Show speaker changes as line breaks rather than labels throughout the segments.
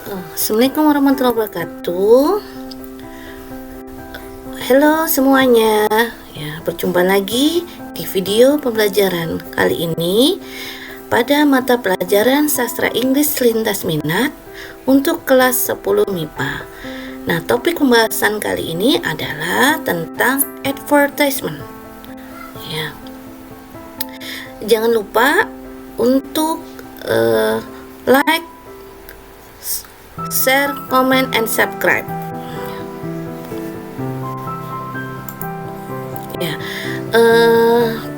Assalamualaikum warahmatullahi wabarakatuh. Halo semuanya. Ya, berjumpa lagi di video pembelajaran kali ini pada mata pelajaran Sastra Inggris Lintas Minat untuk kelas 10 MIPA. Nah, topik pembahasan kali ini adalah tentang advertisement. Ya. Jangan lupa untuk like, share, comment, and subscribe. Ya,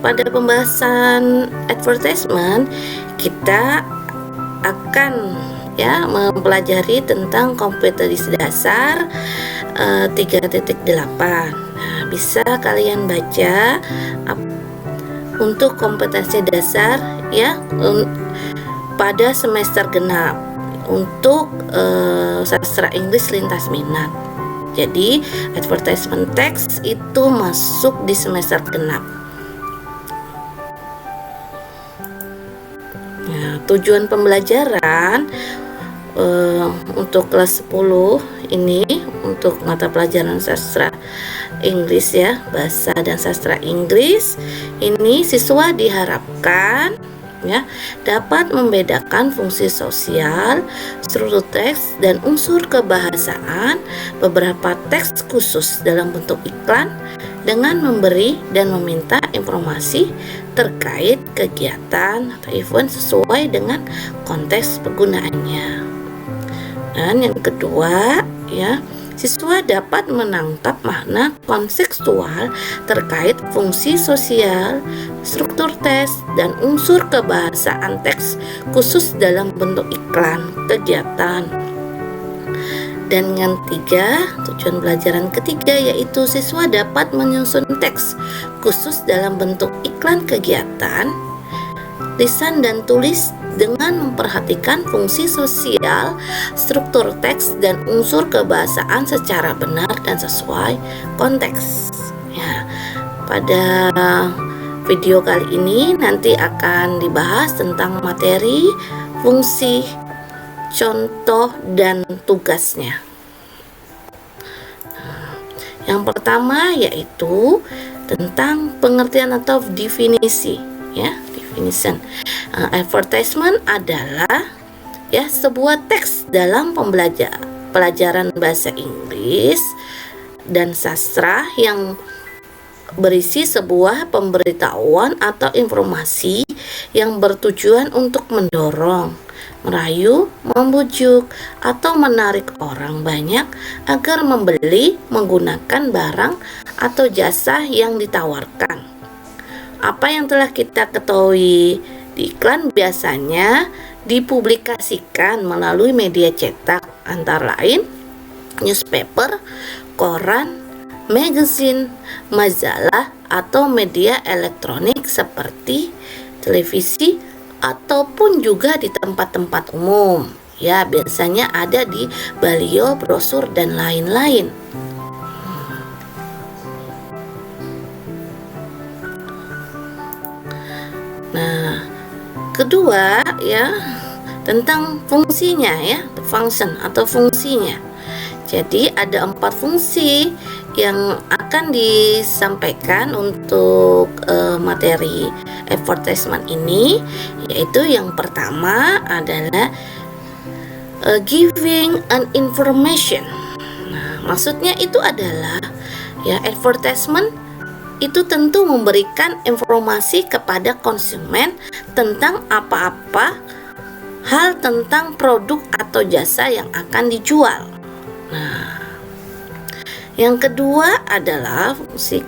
pada pembahasan advertisement kita akan mempelajari tentang kompetensi dasar 3.8. Nah, bisa kalian baca untuk kompetensi dasar pada semester genap untuk sastra Inggris lintas minat. Jadi advertisement text itu masuk di semester genap. Nah, tujuan pembelajaran untuk kelas 10 ini untuk mata pelajaran sastra Inggris bahasa dan sastra Inggris ini siswa diharapkan dapat membedakan fungsi sosial, struktur teks, dan unsur kebahasaan beberapa teks khusus dalam bentuk iklan dengan memberi dan meminta informasi terkait kegiatan atau event sesuai dengan konteks penggunaannya. Dan yang kedua, siswa dapat menangkap makna kontekstual terkait fungsi sosial, struktur teks, dan unsur kebahasaan teks khusus dalam bentuk iklan kegiatan. Dan yang ketiga, tujuan pelajaran ketiga yaitu siswa dapat menyusun teks khusus dalam bentuk iklan kegiatan, lisan dan tulis dengan memperhatikan fungsi sosial, struktur teks, dan unsur kebahasaan secara benar dan sesuai konteks. Ya, pada video kali ini nanti akan dibahas tentang materi, fungsi, contoh, dan tugasnya. Yang pertama yaitu tentang pengertian atau definisi, definition. Advertisement adalah sebuah teks dalam pelajaran bahasa Inggris dan sastra yang berisi sebuah pemberitahuan atau informasi yang bertujuan untuk mendorong, merayu, membujuk, atau menarik orang banyak agar membeli menggunakan barang atau jasa yang ditawarkan. Apa yang telah kita ketahui di iklan biasanya dipublikasikan melalui media cetak antara lain newspaper, koran, magazine, majalah, atau media elektronik seperti televisi ataupun juga di tempat-tempat umum. Ya, biasanya ada di baliho, brosur, dan lain-lain. Nah, kedua tentang fungsinya function atau fungsinya. Jadi ada 4 fungsi yang akan disampaikan untuk materi advertisement ini, yaitu yang pertama adalah giving an information. Nah, maksudnya itu adalah advertisement itu tentu memberikan informasi kepada konsumen tentang apa-apa hal tentang produk atau jasa yang akan dijual. Nah, yang kedua adalah fungsi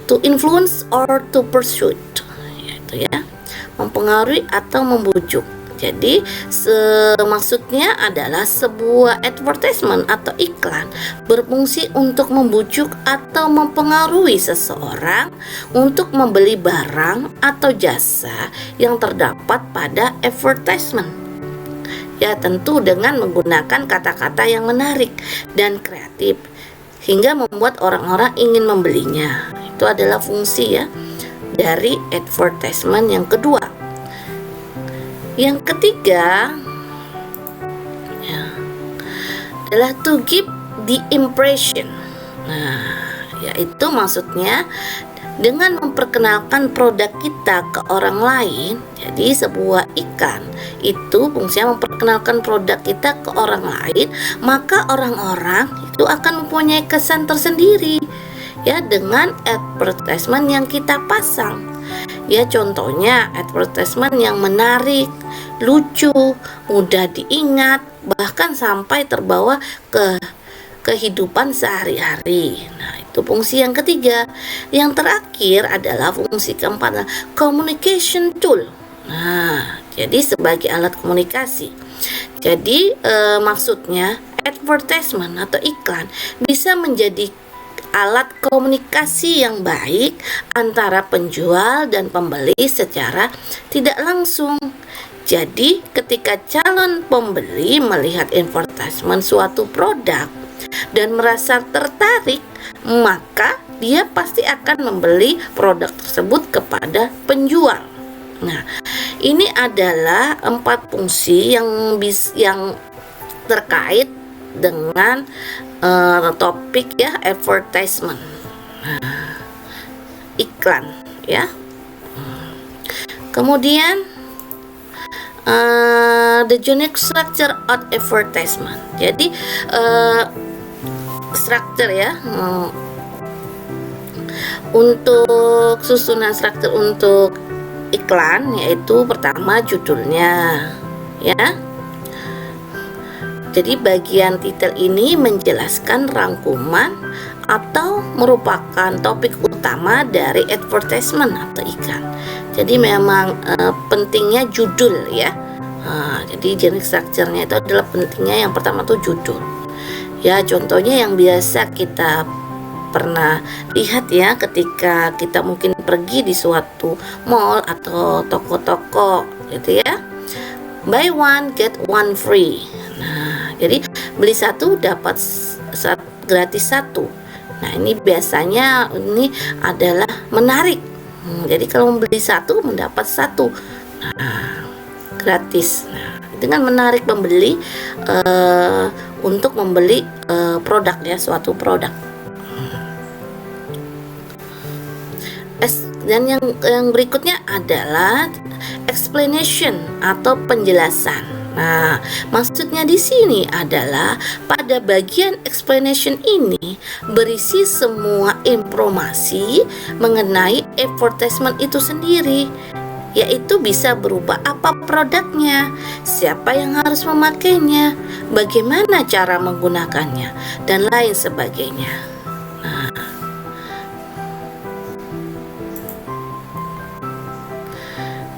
to influence or to persuade, yaitu mempengaruhi atau membujuk. Jadi maksudnya adalah sebuah advertisement atau iklan berfungsi untuk membujuk atau mempengaruhi seseorang untuk membeli barang atau jasa yang terdapat pada advertisement. Ya, tentu dengan menggunakan kata-kata yang menarik dan kreatif hingga membuat orang-orang ingin membelinya. Itu adalah fungsi dari advertisement yang kedua. Yang ketiga, adalah to give the impression. Nah, yaitu maksudnya dengan memperkenalkan produk kita ke orang lain. Jadi sebuah iklan itu fungsinya memperkenalkan produk kita ke orang lain, maka orang-orang itu akan mempunyai kesan tersendiri ya dengan advertisement yang kita pasang. Ya, contohnya advertisement yang menarik, lucu, mudah diingat, bahkan sampai terbawa ke kehidupan sehari-hari. Nah, itu fungsi yang ketiga. Yang terakhir adalah fungsi keempat, communication tool. Nah, jadi sebagai alat komunikasi. Jadi maksudnya advertisement atau iklan bisa menjadi alat komunikasi yang baik antara penjual dan pembeli secara tidak langsung. Jadi ketika calon pembeli melihat advertisement suatu produk dan merasa tertarik, maka dia pasti akan membeli produk tersebut kepada penjual. Nah, ini adalah 4 fungsi yang terkait dengan topik ya advertisement. Nah, iklan ya. Kemudian the unique structure of advertisement. Jadi struktur ya, untuk susunan struktur untuk iklan, yaitu pertama judulnya ya. Jadi bagian titel ini menjelaskan rangkuman atau merupakan topik utama dari advertisement atau iklan. Jadi memang pentingnya judul ya. Jadi jenis strukturnya itu adalah pentingnya yang pertama tuh judul. Ya, contohnya yang biasa kita pernah lihat ya ketika kita mungkin pergi di suatu mall atau toko-toko gitu ya. Buy one get one free. Nah, jadi beli satu dapat gratis satu. Nah, ini biasanya ini adalah menarik. Jadi kalau membeli satu mendapat satu gratis. Nah, dengan menarik pembeli untuk membeli produk ya, suatu produk. Dan yang berikutnya adalah explanation atau penjelasan. Nah, maksudnya di sini adalah pada bagian explanation ini berisi semua informasi mengenai advertisement itu sendiri, yaitu bisa berupa apa produknya, siapa yang harus memakainya, bagaimana cara menggunakannya, dan lain sebagainya.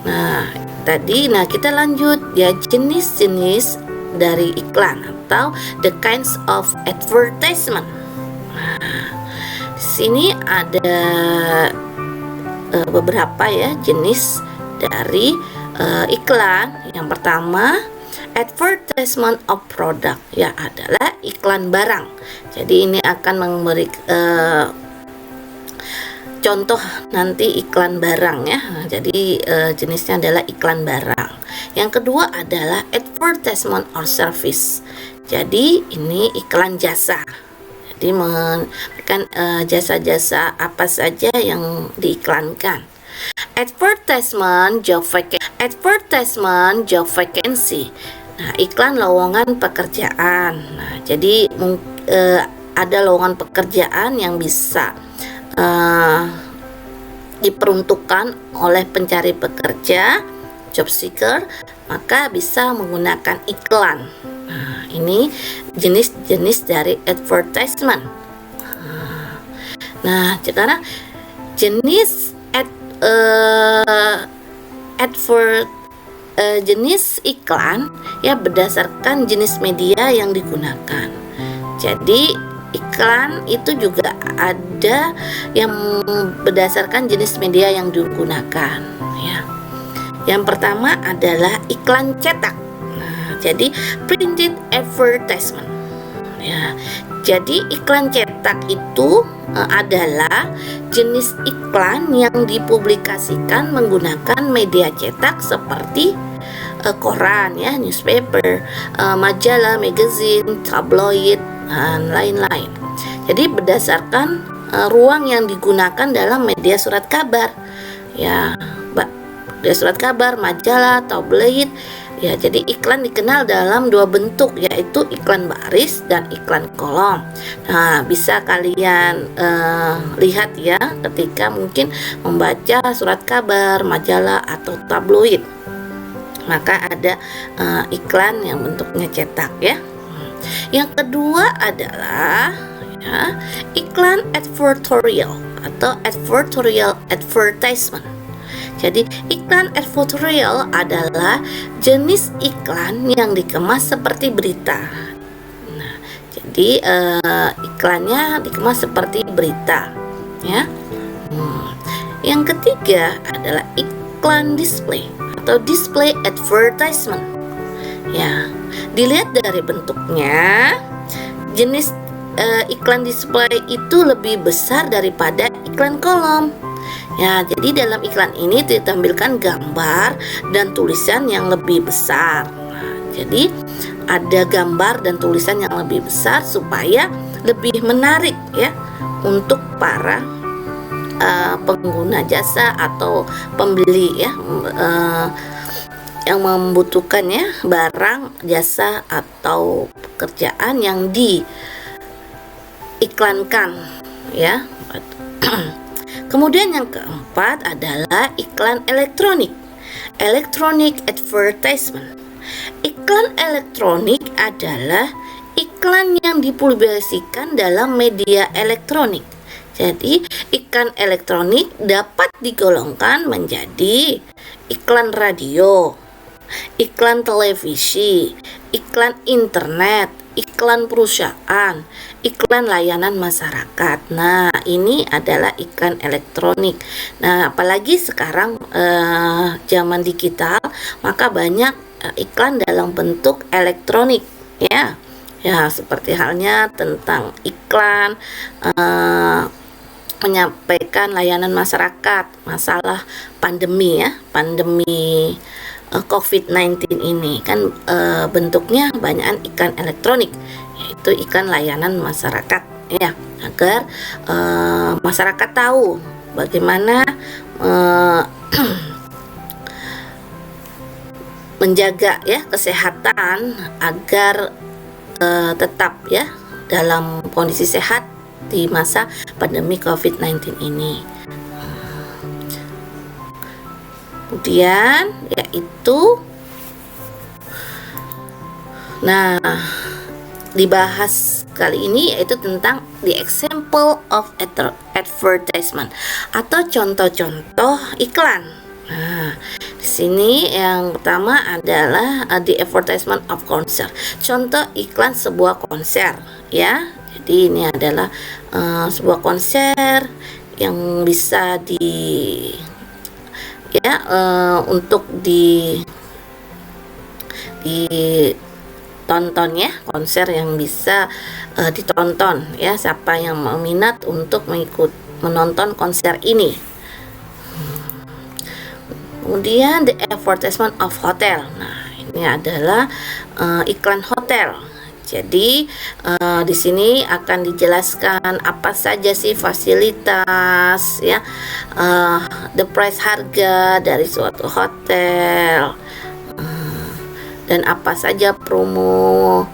Nah, kita lanjut ya, jenis-jenis dari iklan atau the kinds of advertisement. Nah, di sini ada beberapa ya jenis dari iklan. Yang pertama, advertisement of product ya, adalah iklan barang. Jadi ini akan memberi contoh nanti iklan barang ya. Jadi jenisnya adalah iklan barang. Yang kedua adalah advertisement or service. Jadi ini iklan jasa. Jadi memberikan jasa-jasa apa saja yang diiklankan. Advertisement job vacancy. Nah, iklan lowongan pekerjaan. Nah, jadi ada lowongan pekerjaan yang bisa diperuntukkan oleh pencari pekerja, job seeker, maka bisa menggunakan iklan. Nah, ini jenis-jenis dari advertisement. Nah, sekarang jenis jenis iklan ya berdasarkan jenis media yang digunakan. Jadi iklan itu juga ada yang berdasarkan jenis media yang digunakan ya. Yang pertama adalah iklan cetak. Nah, jadi printed advertisement ya. Jadi iklan cetak itu adalah jenis iklan yang dipublikasikan menggunakan media cetak seperti koran ya, newspaper, majalah, magazine, tabloid, dan lain-lain. Jadi berdasarkan ruang yang digunakan dalam media surat kabar ya, media surat kabar, majalah, tabloid ya. Jadi iklan dikenal dalam dua bentuk, yaitu iklan baris dan iklan kolom. Nah, bisa kalian lihat ya ketika mungkin membaca surat kabar, majalah, atau tabloid, maka ada iklan yang bentuknya cetak ya. Yang kedua adalah ya, iklan advertorial atau advertorial advertisement. Jadi iklan advertorial adalah jenis iklan yang dikemas seperti berita. Nah, jadi iklannya dikemas seperti berita ya. Yang ketiga adalah iklan display atau display advertisement. Ya, dilihat dari bentuknya, jenis iklan display itu lebih besar daripada iklan kolom. Ya, jadi dalam iklan ini ditampilkan gambar dan tulisan yang lebih besar. Nah, jadi ada gambar dan tulisan yang lebih besar supaya lebih menarik ya untuk para pengguna jasa atau pembeli ya, yang membutuhkannya barang, jasa, atau pekerjaan yang diiklankan ya. Kemudian yang keempat adalah iklan elektronik, electronic advertisement. Iklan elektronik adalah iklan yang dipublikasikan dalam media elektronik. Jadi iklan elektronik dapat digolongkan menjadi iklan radio, iklan televisi, iklan internet, iklan perusahaan, iklan layanan masyarakat. Nah, ini adalah iklan elektronik. Nah, apalagi sekarang zaman digital, maka banyak iklan dalam bentuk elektronik ya. Ya, seperti halnya tentang iklan menyampaikan layanan masyarakat masalah pandemi ya, pandemi COVID-19 ini kan bentuknya banyakan iklan elektronik, yaitu iklan layanan masyarakat ya, agar masyarakat tahu bagaimana menjaga ya kesehatan agar tetap ya dalam kondisi sehat di masa pandemi COVID-19 ini. Kemudian yaitu, nah, dibahas kali ini yaitu tentang the example of advertisement atau contoh-contoh iklan. Nah, di sini yang pertama adalah the advertisement of concert, contoh iklan sebuah konser ya. Jadi ini adalah sebuah konser yang bisa untuk ditonton ya, konser yang bisa ditonton ya, siapa yang meminat untuk menonton konser ini. Kemudian the advertisement of hotel. Nah, ini adalah iklan hotel. Jadi di sini akan dijelaskan apa saja sih fasilitas ya, the price, harga dari suatu hotel, dan apa saja promo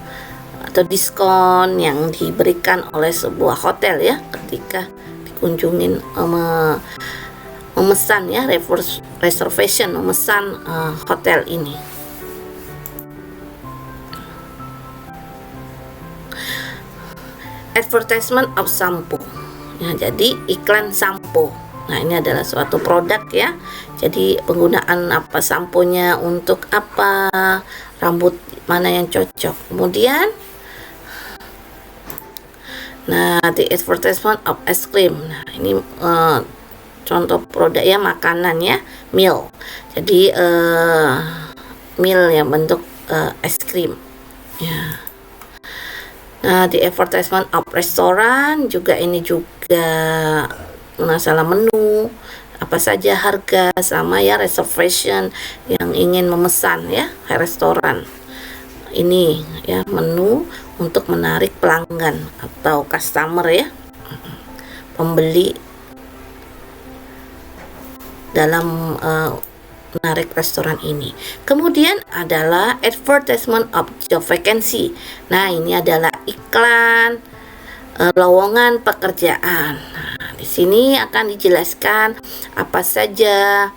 atau diskon yang diberikan oleh sebuah hotel ya ketika dikunjungin memesan ya, reservation, memesan hotel ini. Advertisement of shampoo. Nah, jadi iklan sampo. Nah, ini adalah suatu produk ya. Jadi penggunaan apa samponya, untuk apa, rambut mana yang cocok. Kemudian the advertisement of ice cream. Nah, ini contoh produk ya, makanan ya, meal. Jadi meal yang bentuk es krim ya. Nah, di advertisement of restoran juga, ini juga masalah menu, apa saja harga, sama ya reservation yang ingin memesan ya restoran. Ini ya menu untuk menarik pelanggan atau customer ya, pembeli dalam menarik restoran ini. Kemudian adalah advertisement of job vacancy. Nah, ini adalah iklan lowongan pekerjaan. Nah, di sini akan dijelaskan apa saja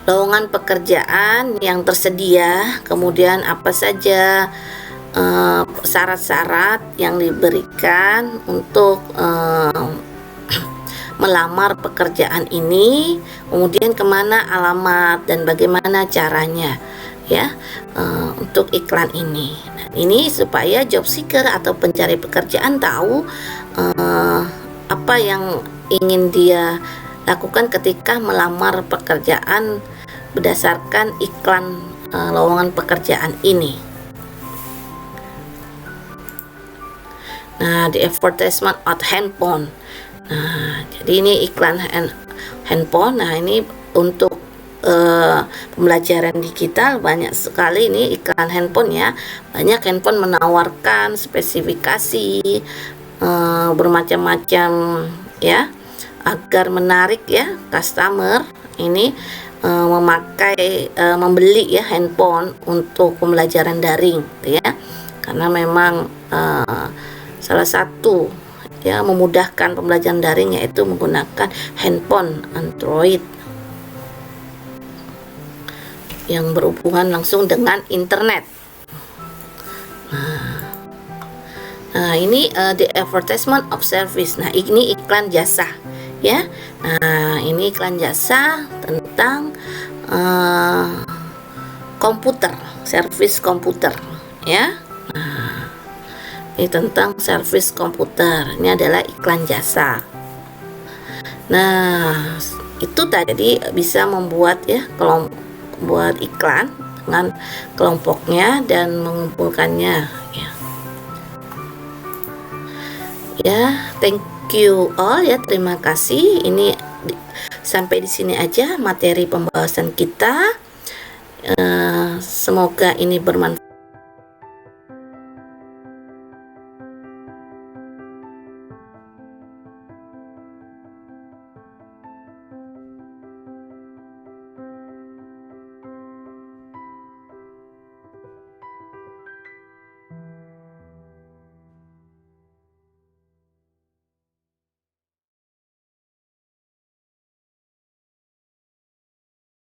lowongan pekerjaan yang tersedia, kemudian apa saja syarat-syarat yang diberikan untuk melamar pekerjaan ini, kemudian kemana alamat dan bagaimana caranya ya untuk iklan ini. Nah, ini supaya job seeker atau pencari pekerjaan tahu apa yang ingin dia lakukan ketika melamar pekerjaan berdasarkan iklan lowongan pekerjaan ini. Nah, di advertisement of handphone. Nah, jadi ini iklan handphone. Nah, ini untuk pembelajaran digital banyak sekali ini iklan handphone ya. Banyak handphone menawarkan spesifikasi bermacam-macam ya, agar menarik ya customer ini membeli ya handphone untuk pembelajaran daring ya. Karena memang salah satu ya memudahkan pembelajaran daring yaitu menggunakan handphone Android yang berhubungan langsung dengan internet. Nah, ini the advertisement of service. Nah, ini iklan jasa ya. Nah, ini iklan jasa tentang komputer, servis komputer ya. Nah, ini tentang servis komputer. Ini adalah iklan jasa. Nah, itu tadi bisa membuat ya buat iklan dengan kelompoknya dan mengumpulkannya ya. Ya, thank you all ya, terima kasih. Ini sampai di sini aja materi pembahasan kita. Semoga ini bermanfaat.